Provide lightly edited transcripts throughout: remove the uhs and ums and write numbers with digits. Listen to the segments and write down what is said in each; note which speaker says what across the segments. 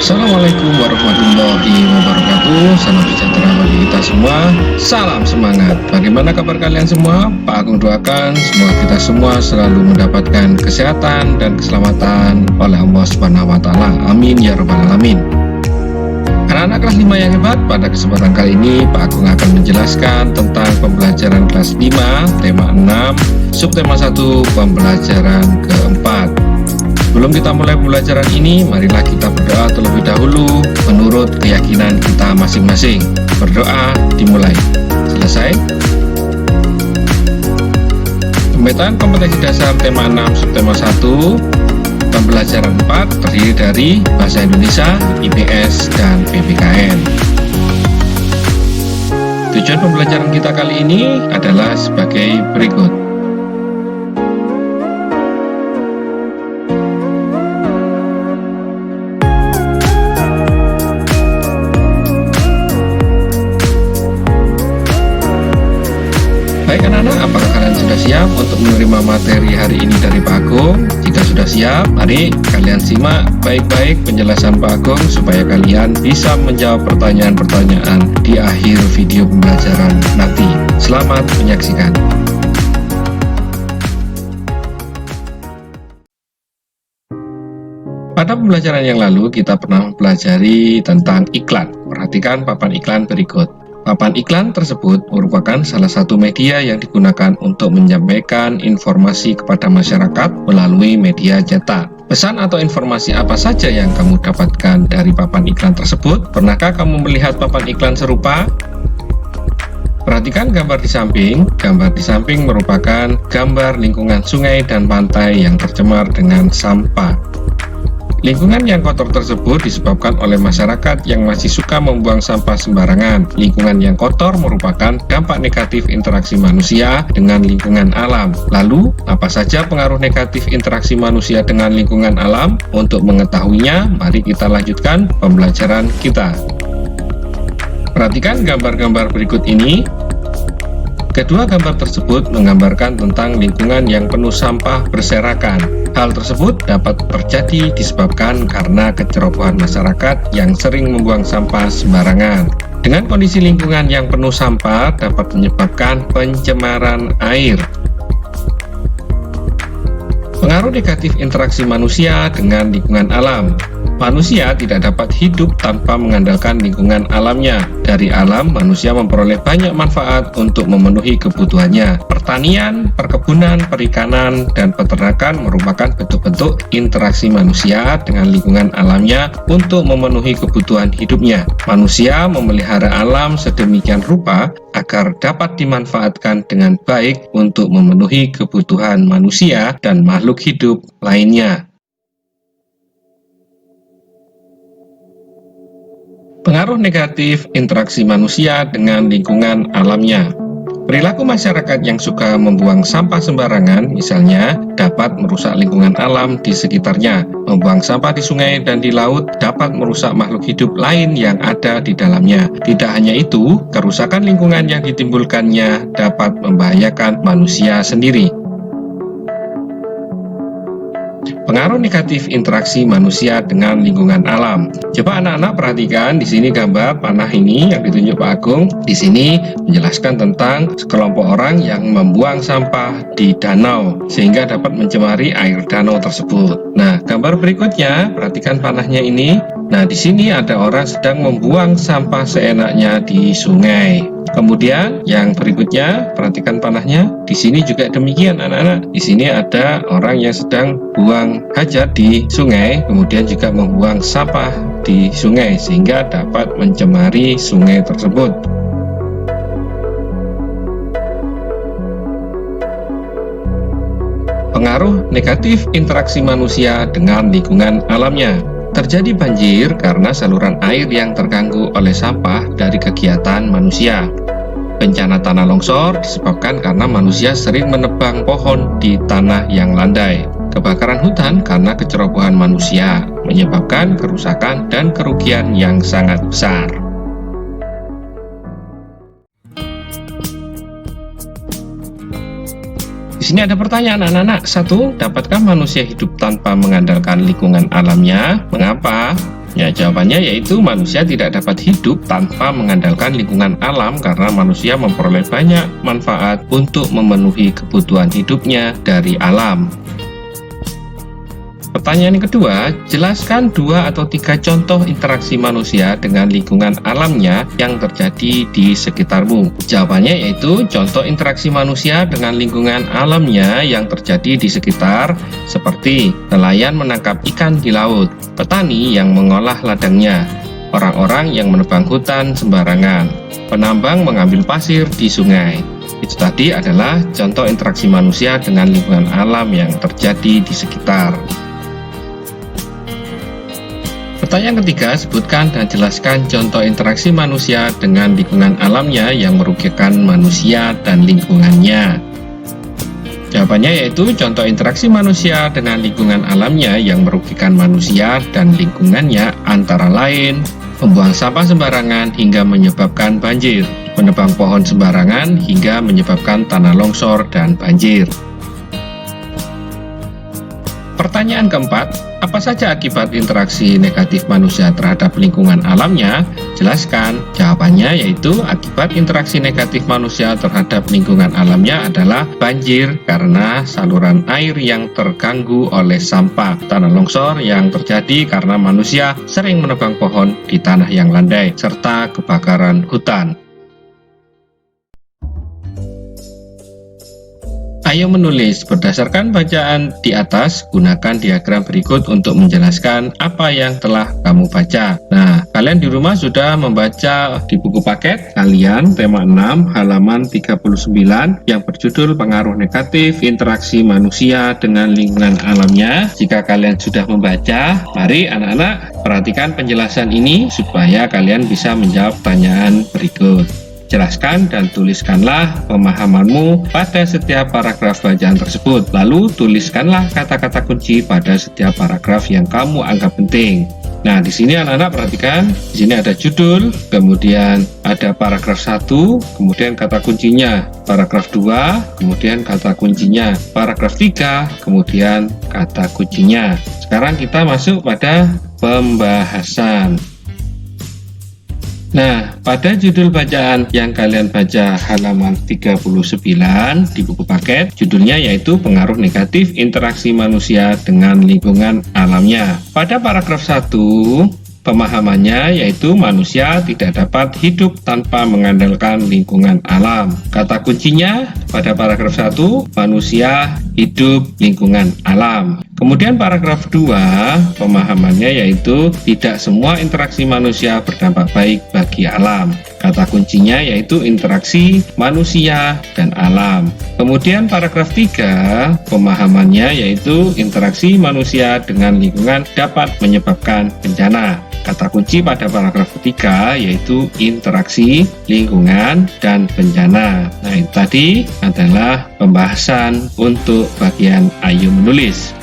Speaker 1: Assalamualaikum warahmatullahi wabarakatuh. Salam sejahtera bagi kita semua. Salam semangat. Bagaimana kabar kalian semua? Pak Agung doakan semoga kita semua selalu mendapatkan kesehatan dan keselamatan oleh Allah Subhanahu wa taala. Amin ya rabbal alamin. Anak-anak kelas 5 yang hebat, pada kesempatan kali ini Pak Agung akan menjelaskan tentang pembelajaran kelas 5, tema 6, subtema 1, pembelajaran keempat. Sebelum kita mulai pembelajaran ini, marilah kita berdoa terlebih dahulu menurut keyakinan kita masing-masing. Berdoa dimulai. Selesai. Pemetaan kompetensi dasar tema 6 subtema 1, pembelajaran 4 terdiri dari Bahasa Indonesia, IPS, dan PPKN. Tujuan pembelajaran kita kali ini adalah sebagai berikut. Baik anak-anak, apakah kalian sudah siap untuk menerima materi hari ini dari Pak Agung? Jika sudah siap, mari kalian simak baik-baik penjelasan Pak Agung supaya kalian bisa menjawab pertanyaan-pertanyaan di akhir video pembelajaran nanti. Selamat menyaksikan. Pada pembelajaran yang lalu, kita pernah mempelajari tentang iklan. Perhatikan papan iklan berikut. Papan iklan tersebut merupakan salah satu media yang digunakan untuk menyampaikan informasi kepada masyarakat melalui media cetak. Pesan atau informasi apa saja yang kamu dapatkan dari papan iklan tersebut? Pernahkah kamu melihat papan iklan serupa? Perhatikan gambar di samping. Gambar di samping merupakan gambar lingkungan sungai dan pantai yang tercemar dengan sampah. Lingkungan yang kotor tersebut disebabkan oleh masyarakat yang masih suka membuang sampah sembarangan. Lingkungan yang kotor merupakan dampak negatif interaksi manusia dengan lingkungan alam. Lalu, apa saja pengaruh negatif interaksi manusia dengan lingkungan alam? Untuk mengetahuinya, mari kita lanjutkan pembelajaran kita. Perhatikan gambar-gambar berikut ini. Kedua gambar tersebut menggambarkan tentang lingkungan yang penuh sampah berserakan. Hal tersebut dapat terjadi disebabkan karena kecerobohan masyarakat yang sering membuang sampah sembarangan. Dengan kondisi lingkungan yang penuh sampah dapat menyebabkan pencemaran air. Pengaruh negatif interaksi manusia dengan lingkungan alam. Manusia tidak dapat hidup tanpa mengandalkan lingkungan alamnya. Dari alam, manusia memperoleh banyak manfaat untuk memenuhi kebutuhannya. Pertanian, perkebunan, perikanan, dan peternakan merupakan bentuk-bentuk interaksi manusia dengan lingkungan alamnya untuk memenuhi kebutuhan hidupnya. Manusia memelihara alam sedemikian rupa agar dapat dimanfaatkan dengan baik untuk memenuhi kebutuhan manusia dan makhluk hidup lainnya. Pengaruh negatif interaksi manusia dengan lingkungan alamnya. Perilaku masyarakat yang suka membuang sampah sembarangan, misalnya, dapat merusak lingkungan alam di sekitarnya. Membuang sampah di sungai dan di laut dapat merusak makhluk hidup lain yang ada di dalamnya. Tidak hanya itu, kerusakan lingkungan yang ditimbulkannya dapat membahayakan manusia sendiri. Pengaruh negatif interaksi manusia dengan lingkungan alam. Coba anak-anak perhatikan di sini gambar panah ini yang ditunjuk Pak Agung. Di sini menjelaskan tentang sekelompok orang yang membuang sampah di danau sehingga dapat mencemari air danau tersebut. Nah, gambar berikutnya, perhatikan panahnya ini. Nah, di sini ada orang sedang membuang sampah seenaknya di sungai. Kemudian yang berikutnya, perhatikan panahnya. Di sini juga demikian anak-anak. Di sini ada orang yang sedang buang hajat di sungai, kemudian juga membuang sampah di sungai sehingga dapat mencemari sungai tersebut. Pengaruh negatif interaksi manusia dengan lingkungan alamnya. Terjadi banjir karena saluran air yang terganggu oleh sampah dari kegiatan manusia. Bencana tanah longsor disebabkan karena manusia sering menebang pohon di tanah yang landai. Kebakaran hutan karena kecerobohan manusia menyebabkan kerusakan dan kerugian yang sangat besar. Di sini ada pertanyaan anak-anak. 1. Dapatkah manusia hidup tanpa mengandalkan lingkungan alamnya? Mengapa? Ya, jawabannya yaitu manusia tidak dapat hidup tanpa mengandalkan lingkungan alam karena manusia memperoleh banyak manfaat untuk memenuhi kebutuhan hidupnya dari alam. Pertanyaan yang kedua, jelaskan 2 atau 3 contoh interaksi manusia dengan lingkungan alamnya yang terjadi di sekitarmu. Jawabannya yaitu contoh interaksi manusia dengan lingkungan alamnya yang terjadi di sekitar seperti nelayan menangkap ikan di laut, petani yang mengolah ladangnya, orang-orang yang menebang hutan sembarangan, penambang mengambil pasir di sungai. Itu tadi adalah contoh interaksi manusia dengan lingkungan alam yang terjadi di sekitar. Pertanyaan ketiga, sebutkan dan jelaskan contoh interaksi manusia dengan lingkungan alamnya yang merugikan manusia dan lingkungannya. Jawabannya yaitu contoh interaksi manusia dengan lingkungan alamnya yang merugikan manusia dan lingkungannya antara lain membuang sampah sembarangan hingga menyebabkan banjir, menebang pohon sembarangan hingga menyebabkan tanah longsor dan banjir. Pertanyaan keempat, apa saja akibat interaksi negatif manusia terhadap lingkungan alamnya? Jelaskan. Jawabannya yaitu akibat interaksi negatif manusia terhadap lingkungan alamnya adalah banjir karena saluran air yang terganggu oleh sampah, tanah longsor yang terjadi karena manusia sering menebang pohon di tanah yang landai, serta kebakaran hutan. Ayo menulis. Berdasarkan bacaan di atas, gunakan diagram berikut untuk menjelaskan apa yang telah kamu baca. Nah, kalian di rumah sudah membaca di buku paket kalian tema 6 halaman 39 yang berjudul pengaruh negatif interaksi manusia dengan lingkungan alamnya. Jika kalian sudah membaca, mari anak-anak perhatikan penjelasan ini supaya kalian bisa menjawab pertanyaan berikut. Jelaskan dan tuliskanlah pemahamanmu pada setiap paragraf bacaan tersebut. Lalu tuliskanlah kata-kata kunci pada setiap paragraf yang kamu anggap penting. Nah, di sini anak-anak perhatikan, di sini ada judul, kemudian ada paragraf 1, kemudian kata kuncinya, paragraf 2, kemudian kata kuncinya, paragraf 3, kemudian kata kuncinya. Sekarang kita masuk pada pembahasan. Nah, pada judul bacaan yang kalian baca halaman 39 di buku paket, judulnya yaitu pengaruh negatif interaksi manusia dengan lingkungan alamnya. Pada paragraf 1, pemahamannya yaitu manusia tidak dapat hidup tanpa mengandalkan lingkungan alam. Kata kuncinya pada paragraf 1, manusia hidup lingkungan alam. Kemudian paragraf 2, pemahamannya yaitu tidak semua interaksi manusia berdampak baik bagi alam. Kata kuncinya yaitu interaksi manusia dan alam. Kemudian paragraf 3, pemahamannya yaitu interaksi manusia dengan lingkungan dapat menyebabkan bencana. Kata kunci pada paragraf ketiga yaitu interaksi lingkungan dan bencana. Nah, itu tadi adalah pembahasan untuk bagian ayo menulis.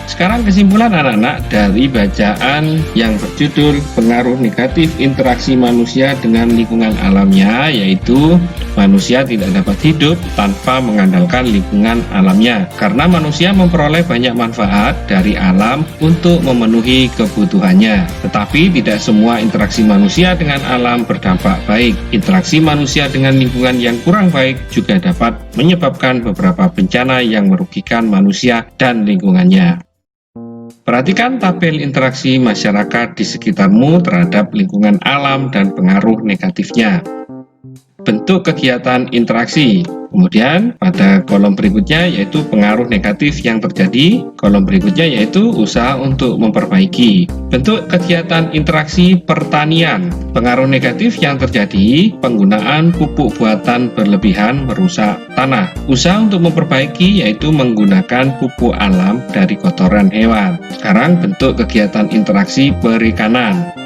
Speaker 1: Sekarang kesimpulan anak-anak dari bacaan yang berjudul pengaruh negatif interaksi manusia dengan lingkungan alamnya, yaitu manusia tidak dapat hidup tanpa mengandalkan lingkungan alamnya karena manusia memperoleh banyak manfaat dari alam untuk memenuhi kebutuhannya. Tetapi tidak semua interaksi manusia dengan alam berdampak baik. Interaksi manusia dengan lingkungan yang kurang baik juga dapat menyebabkan beberapa bencana yang merugikan manusia dan lingkungannya. Perhatikan tabel interaksi masyarakat di sekitarmu terhadap lingkungan alam dan pengaruh negatifnya. Bentuk kegiatan interaksi. Kemudian pada kolom berikutnya yaitu pengaruh negatif yang terjadi. Kolom berikutnya yaitu usaha untuk memperbaiki. Bentuk kegiatan interaksi pertanian. Pengaruh negatif yang terjadi, penggunaan pupuk buatan berlebihan merusak tanah. Usaha untuk memperbaiki yaitu menggunakan pupuk alam dari kotoran hewan. Sekarang bentuk kegiatan interaksi perikanan.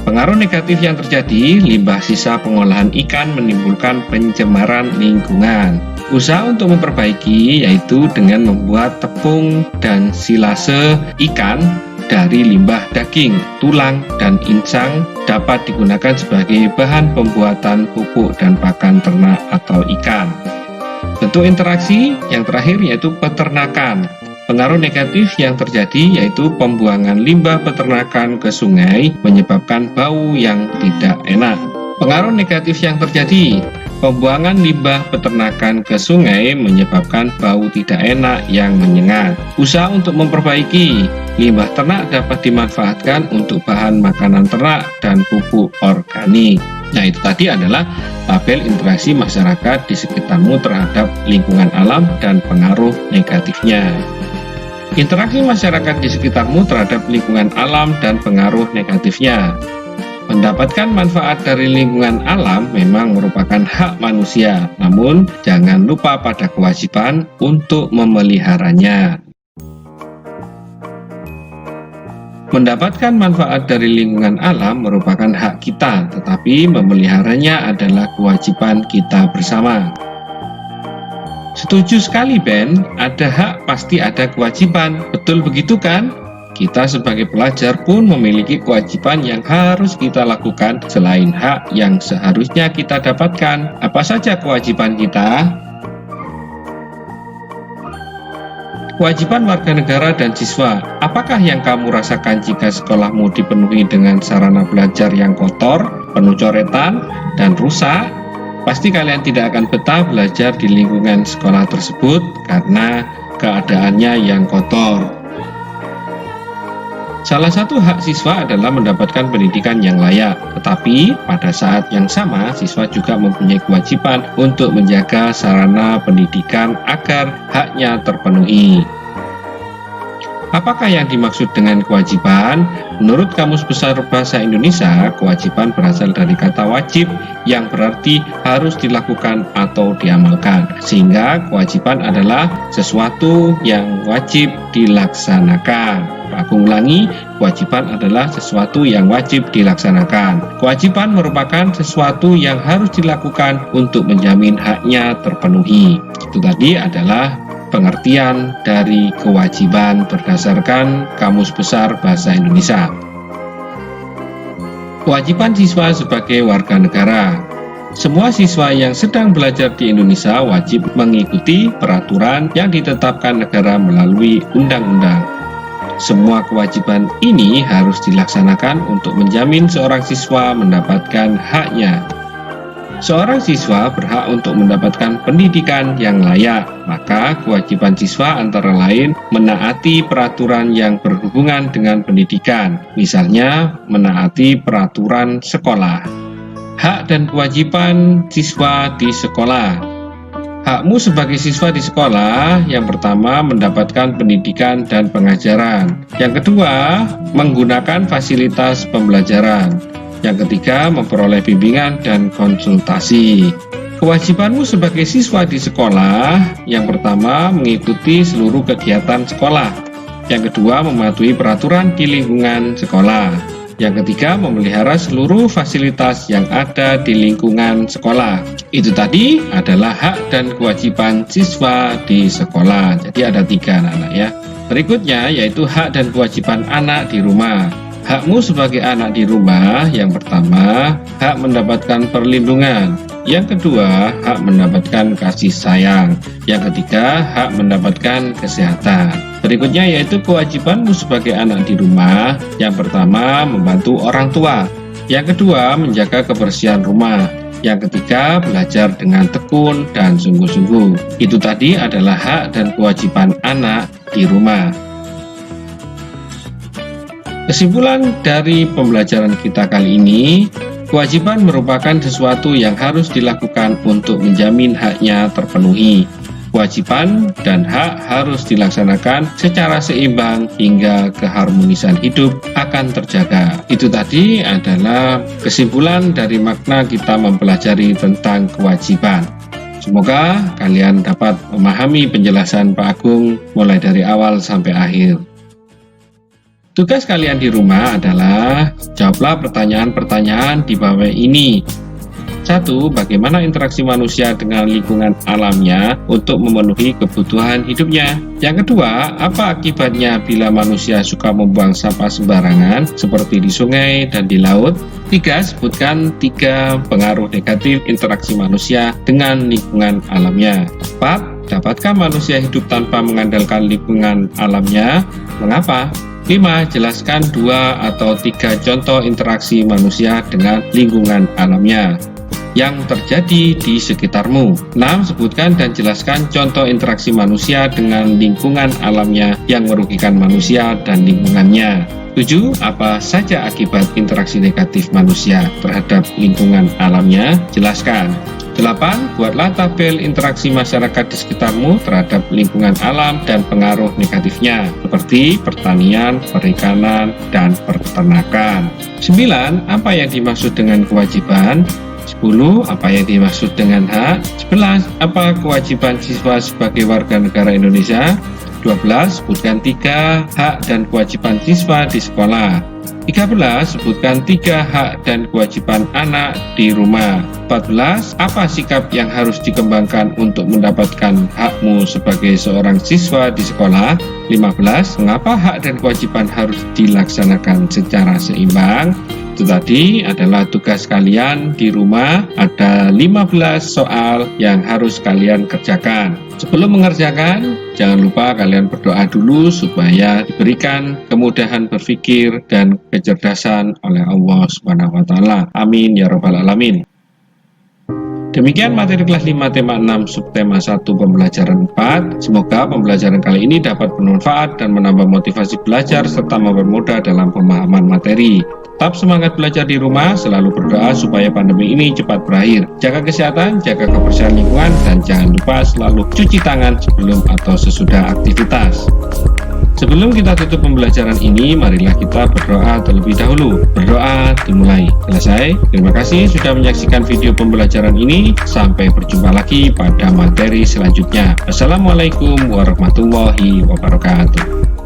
Speaker 1: Pengaruh negatif yang terjadi, limbah sisa pengolahan ikan menimbulkan pencemaran lingkungan. Usaha untuk memperbaiki yaitu dengan membuat tepung dan silase ikan dari limbah daging, tulang, dan insang dapat digunakan sebagai bahan pembuatan pupuk dan pakan ternak atau ikan. Bentuk interaksi yang terakhir yaitu peternakan. Pengaruh negatif yang terjadi yaitu pembuangan limbah peternakan ke sungai menyebabkan bau yang tidak enak. Pengaruh negatif yang terjadi, pembuangan limbah peternakan ke sungai menyebabkan bau tidak enak yang menyengat. Usaha untuk memperbaiki, limbah ternak dapat dimanfaatkan untuk bahan makanan ternak dan pupuk organik. Nah, itu tadi adalah tabel interaksi masyarakat di sekitarmu terhadap lingkungan alam dan pengaruh negatifnya. Interaksi masyarakat di sekitarmu terhadap lingkungan alam dan pengaruh negatifnya. Mendapatkan manfaat dari lingkungan alam memang merupakan hak manusia, namun jangan lupa pada kewajiban untuk memeliharanya. Mendapatkan manfaat dari lingkungan alam merupakan hak kita, tetapi memeliharanya adalah kewajiban kita bersama. Setuju sekali, Ben. Ada hak pasti ada kewajiban. Betul begitu kan? Kita sebagai pelajar pun memiliki kewajiban yang harus kita lakukan selain hak yang seharusnya kita dapatkan. Apa saja kewajiban kita? Kewajiban warga negara dan siswa. Apakah yang kamu rasakan jika sekolahmu dipenuhi dengan sarana belajar yang kotor, penuh coretan, dan rusak? Pasti kalian tidak akan betah belajar di lingkungan sekolah tersebut karena keadaannya yang kotor. Salah satu hak siswa adalah mendapatkan pendidikan yang layak, tetapi pada saat yang sama siswa juga mempunyai kewajiban untuk menjaga sarana pendidikan agar haknya terpenuhi. Apakah yang dimaksud dengan kewajiban? Menurut Kamus Besar Bahasa Indonesia, kewajiban berasal dari kata wajib yang berarti harus dilakukan atau diamalkan. Sehingga kewajiban adalah sesuatu yang wajib dilaksanakan. Aku ulangi, kewajiban adalah sesuatu yang wajib dilaksanakan. Kewajiban merupakan sesuatu yang harus dilakukan untuk menjamin haknya terpenuhi. Itu tadi adalah pengertian dari kewajiban berdasarkan Kamus Besar Bahasa Indonesia. Kewajiban siswa sebagai warga negara. Semua siswa yang sedang belajar di Indonesia wajib mengikuti peraturan yang ditetapkan negara melalui undang-undang. Semua kewajiban ini harus dilaksanakan untuk menjamin seorang siswa mendapatkan haknya. Seorang siswa berhak untuk mendapatkan pendidikan yang layak, maka kewajiban siswa antara lain menaati peraturan yang berhubungan dengan pendidikan, misalnya menaati peraturan sekolah. Hak dan kewajiban siswa di sekolah. Hakmu sebagai siswa di sekolah, yang pertama mendapatkan pendidikan dan pengajaran. Yang kedua, menggunakan fasilitas pembelajaran. Yang ketiga, memperoleh bimbingan dan konsultasi. Kewajibanmu sebagai siswa di sekolah, yang pertama mengikuti seluruh kegiatan sekolah. Yang kedua, mematuhi peraturan di lingkungan sekolah. Yang ketiga, memelihara seluruh fasilitas yang ada di lingkungan sekolah. Itu tadi adalah hak dan kewajiban siswa di sekolah. Jadi ada 3 anak-anak ya. Berikutnya yaitu hak dan kewajiban anak di rumah. Hakmu sebagai anak di rumah, yang pertama, hak mendapatkan perlindungan. Yang kedua, hak mendapatkan kasih sayang. Yang ketiga, hak mendapatkan kesehatan. Berikutnya yaitu kewajibanmu sebagai anak di rumah. Yang pertama, membantu orang tua. Yang kedua, menjaga kebersihan rumah. Yang ketiga, belajar dengan tekun dan sungguh-sungguh. Itu tadi adalah hak dan kewajiban anak di rumah. Kesimpulan dari pembelajaran kita kali ini, kewajiban merupakan sesuatu yang harus dilakukan untuk menjamin haknya terpenuhi. Kewajiban dan hak harus dilaksanakan secara seimbang hingga keharmonisan hidup akan terjaga. Itu tadi adalah kesimpulan dari makna kita mempelajari tentang kewajiban. Semoga kalian dapat memahami penjelasan Pak Agung mulai dari awal sampai akhir. Tugas kalian di rumah adalah jawablah pertanyaan-pertanyaan di bawah ini. 1. Bagaimana interaksi manusia dengan lingkungan alamnya untuk memenuhi kebutuhan hidupnya? Yang kedua, apa akibatnya bila manusia suka membuang sampah sembarangan seperti di sungai dan di laut? 3. Sebutkan 3 pengaruh negatif interaksi manusia dengan lingkungan alamnya. 4. Dapatkah manusia hidup tanpa mengandalkan lingkungan alamnya? Mengapa? 5. Jelaskan 2 atau 3 contoh interaksi manusia dengan lingkungan alamnya yang terjadi di sekitarmu. 6. Sebutkan dan jelaskan contoh interaksi manusia dengan lingkungan alamnya yang merugikan manusia dan lingkungannya. 7. Apa saja akibat interaksi negatif manusia terhadap lingkungan alamnya? Jelaskan. 8. Buatlah tabel interaksi masyarakat di sekitarmu terhadap lingkungan alam dan pengaruh negatifnya, seperti pertanian, perikanan, dan peternakan. 9. Apa yang dimaksud dengan kewajiban? 10. Apa yang dimaksud dengan hak? 11. Apa kewajiban siswa sebagai warga negara Indonesia? 12. Sebutkan 3 hak dan kewajiban siswa di sekolah. 13. Sebutkan 3 hak dan kewajiban anak di rumah. 14. Apa sikap yang harus dikembangkan untuk mendapatkan hakmu sebagai seorang siswa di sekolah? 15. Mengapa hak dan kewajiban harus dilaksanakan secara seimbang? Itu tadi adalah tugas kalian di rumah. Ada 15 soal yang harus kalian kerjakan. Sebelum mengerjakan, jangan lupa kalian berdoa dulu supaya diberikan kemudahan berpikir dan kecerdasan oleh Allah Subhanahu wa taala. Amin ya rabbal alamin. Demikian materi kelas 5 tema 6 subtema 1 pembelajaran 4. Semoga pembelajaran kali ini dapat bermanfaat dan menambah motivasi belajar serta mempermudah dalam pemahaman materi. Tetap semangat belajar di rumah, selalu berdoa supaya pandemi ini cepat berakhir. Jaga kesehatan, jaga kebersihan lingkungan, dan jangan lupa selalu cuci tangan sebelum atau sesudah aktivitas. Sebelum kita tutup pembelajaran ini, marilah kita berdoa terlebih dahulu. Berdoa dimulai. Selesai. Terima kasih sudah menyaksikan video pembelajaran ini. Sampai berjumpa lagi pada materi selanjutnya. Assalamualaikum warahmatullahi wabarakatuh.